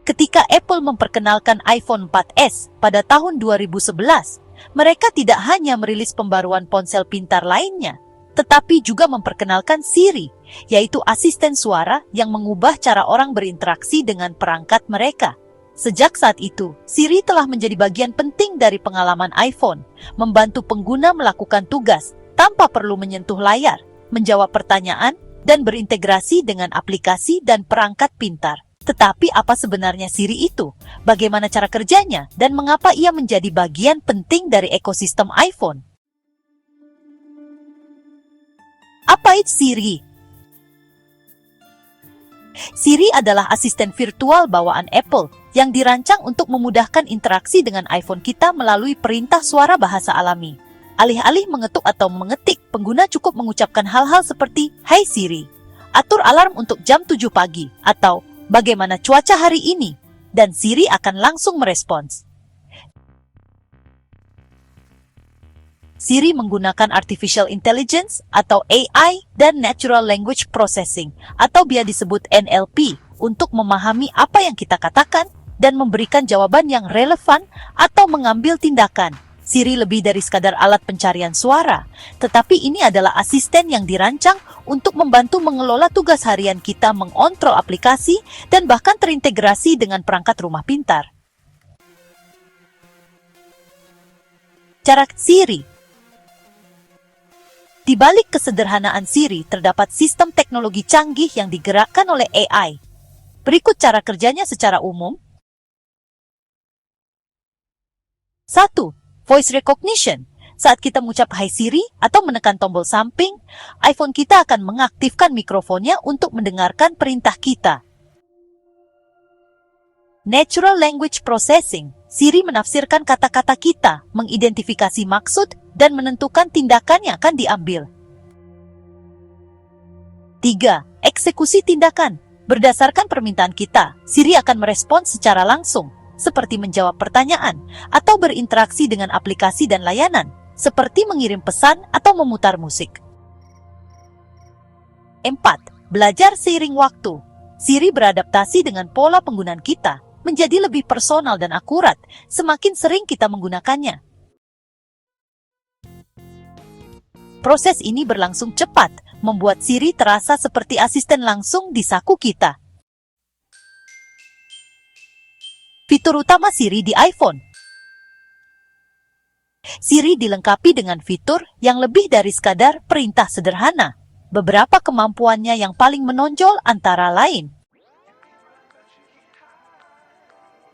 Ketika Apple memperkenalkan iPhone 4S pada tahun 2011, mereka tidak hanya merilis pembaruan ponsel pintar lainnya, tetapi juga memperkenalkan Siri, yaitu asisten suara yang mengubah cara orang berinteraksi dengan perangkat mereka. Sejak saat itu, Siri telah menjadi bagian penting dari pengalaman iPhone, membantu pengguna melakukan tugas tanpa perlu menyentuh layar, menjawab pertanyaan, dan berintegrasi dengan aplikasi dan perangkat pintar. Tetapi apa sebenarnya Siri itu? Bagaimana cara kerjanya? Dan mengapa ia menjadi bagian penting dari ekosistem iPhone? Apa itu Siri? Siri adalah asisten virtual bawaan Apple yang dirancang untuk memudahkan interaksi dengan iPhone kita melalui perintah suara bahasa alami. Alih-alih mengetuk atau mengetik, pengguna cukup mengucapkan hal-hal seperti, "Hai Siri, atur alarm untuk jam 7 pagi," atau "Bagaimana cuaca hari ini?" Dan Siri akan langsung merespons. Siri menggunakan Artificial Intelligence atau AI dan Natural Language Processing atau biasa disebut NLP untuk memahami apa yang kita katakan dan memberikan jawaban yang relevan atau mengambil tindakan. Siri lebih dari sekadar alat pencarian suara, tetapi ini adalah asisten yang dirancang untuk membantu mengelola tugas harian kita, mengontrol aplikasi, dan bahkan terintegrasi dengan perangkat rumah pintar. Cara Siri. Di balik kesederhanaan Siri terdapat sistem teknologi canggih yang digerakkan oleh AI. Berikut cara kerjanya secara umum. 1. Voice Recognition. Saat kita mengucap "Hai Siri" atau menekan tombol samping, iPhone kita akan mengaktifkan mikrofonnya untuk mendengarkan perintah kita. Natural Language Processing. Siri menafsirkan kata-kata kita, mengidentifikasi maksud, dan menentukan tindakan yang akan diambil. 3. Eksekusi tindakan. Berdasarkan permintaan kita, Siri akan merespons secara langsung, seperti menjawab pertanyaan atau berinteraksi dengan aplikasi dan layanan, seperti mengirim pesan atau memutar musik. 4. Belajar seiring waktu. Siri beradaptasi dengan pola penggunaan kita, menjadi lebih personal dan akurat semakin sering kita menggunakannya. Proses ini berlangsung cepat, membuat Siri terasa seperti asisten langsung di saku kita. Fitur utama Siri di iPhone. Siri dilengkapi dengan fitur yang lebih dari sekadar perintah sederhana. Beberapa kemampuannya yang paling menonjol antara lain: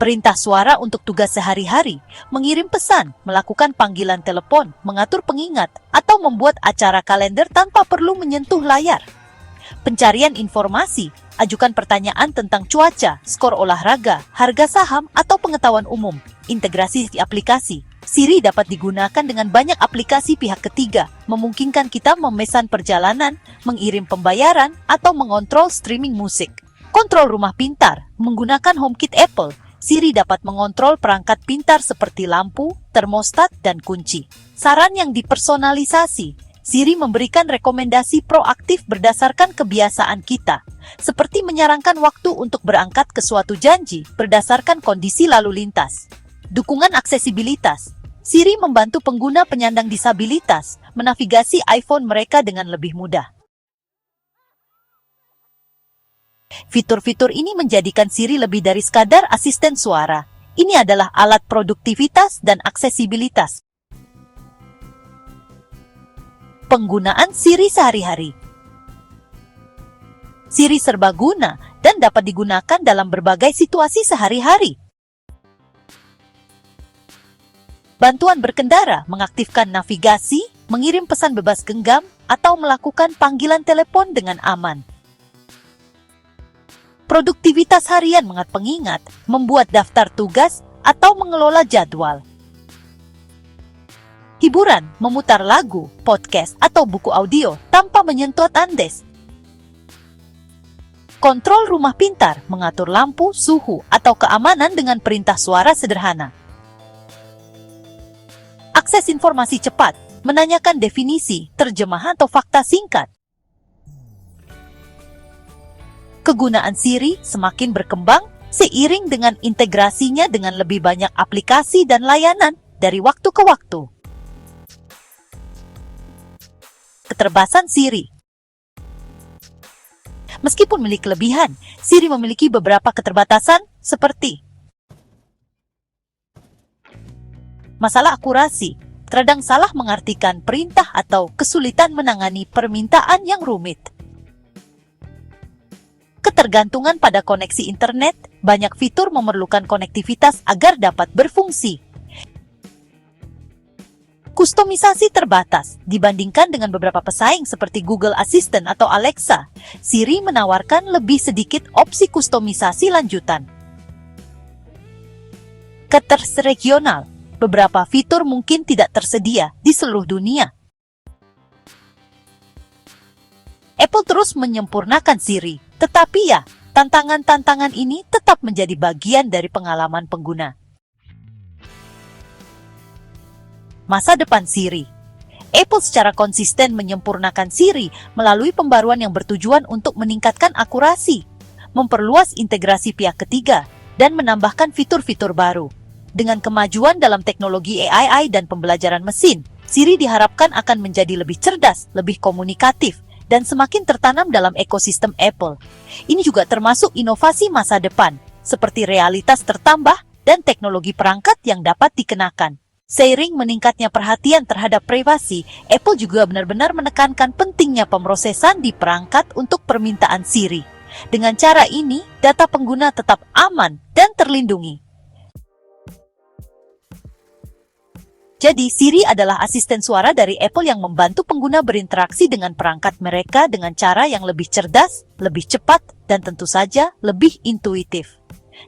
perintah suara untuk tugas sehari-hari, mengirim pesan, melakukan panggilan telepon, mengatur pengingat, atau membuat acara kalender tanpa perlu menyentuh layar. Pencarian informasi, ajukan pertanyaan tentang cuaca, skor olahraga, harga saham, atau pengetahuan umum. Integrasi di aplikasi. Siri dapat digunakan dengan banyak aplikasi pihak ketiga, memungkinkan kita memesan perjalanan, mengirim pembayaran, atau mengontrol streaming musik. Kontrol rumah pintar. Menggunakan HomeKit Apple, Siri dapat mengontrol perangkat pintar seperti lampu, termostat, dan kunci. Saran yang dipersonalisasi. Siri memberikan rekomendasi proaktif berdasarkan kebiasaan kita, seperti menyarankan waktu untuk berangkat ke suatu janji berdasarkan kondisi lalu lintas. Dukungan aksesibilitas. Siri membantu pengguna penyandang disabilitas menavigasi iPhone mereka dengan lebih mudah. Fitur-fitur ini menjadikan Siri lebih dari sekadar asisten suara. Ini adalah alat produktivitas dan aksesibilitas. Penggunaan Siri sehari-hari. Siri serbaguna dan dapat digunakan dalam berbagai situasi sehari-hari. Bantuan berkendara, mengaktifkan navigasi, mengirim pesan bebas genggam, atau melakukan panggilan telepon dengan aman. Produktivitas harian, mengat pengingat, membuat daftar tugas, atau mengelola jadwal. Hiburan, memutar lagu, podcast, atau buku audio tanpa menyentuh andes. Kontrol rumah pintar, mengatur lampu, suhu, atau keamanan dengan perintah suara sederhana. Akses informasi cepat, menanyakan definisi, terjemahan, atau fakta singkat. Kegunaan Siri semakin berkembang seiring dengan integrasinya dengan lebih banyak aplikasi dan layanan dari waktu ke waktu. Keterbatasan Siri. Meskipun memiliki kelebihan, Siri memiliki beberapa keterbatasan seperti masalah akurasi, terkadang salah mengartikan perintah atau kesulitan menangani permintaan yang rumit. Ketergantungan pada koneksi internet, banyak fitur memerlukan konektivitas agar dapat berfungsi. Kustomisasi terbatas dibandingkan dengan beberapa pesaing seperti Google Assistant atau Alexa. Siri menawarkan lebih sedikit opsi kustomisasi lanjutan. Ketersediaan regional. Beberapa fitur mungkin tidak tersedia di seluruh dunia. Apple terus menyempurnakan Siri, tetapi ya, tantangan-tantangan ini tetap menjadi bagian dari pengalaman pengguna. Masa depan Siri. Apple secara konsisten menyempurnakan Siri melalui pembaruan yang bertujuan untuk meningkatkan akurasi, memperluas integrasi pihak ketiga, dan menambahkan fitur-fitur baru. Dengan kemajuan dalam teknologi AI dan pembelajaran mesin, Siri diharapkan akan menjadi lebih cerdas, lebih komunikatif, dan semakin tertanam dalam ekosistem Apple. Ini juga termasuk inovasi masa depan, seperti realitas tertambah dan teknologi perangkat yang dapat dikenakan. Seiring meningkatnya perhatian terhadap privasi, Apple juga benar-benar menekankan pentingnya pemrosesan di perangkat untuk permintaan Siri. Dengan cara ini, data pengguna tetap aman dan terlindungi. Jadi, Siri adalah asisten suara dari Apple yang membantu pengguna berinteraksi dengan perangkat mereka dengan cara yang lebih cerdas, lebih cepat, dan tentu saja lebih intuitif.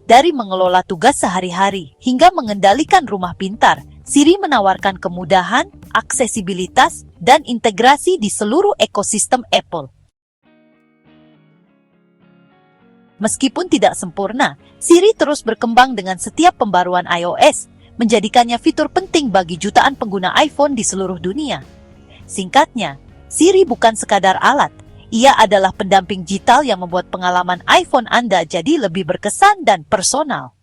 Dari mengelola tugas sehari-hari hingga mengendalikan rumah pintar, Siri menawarkan kemudahan, aksesibilitas, dan integrasi di seluruh ekosistem Apple. Meskipun tidak sempurna, Siri terus berkembang dengan setiap pembaruan iOS, menjadikannya fitur penting bagi jutaan pengguna iPhone di seluruh dunia. Singkatnya, Siri bukan sekadar alat, ia adalah pendamping digital yang membuat pengalaman iPhone Anda jadi lebih berkesan dan personal.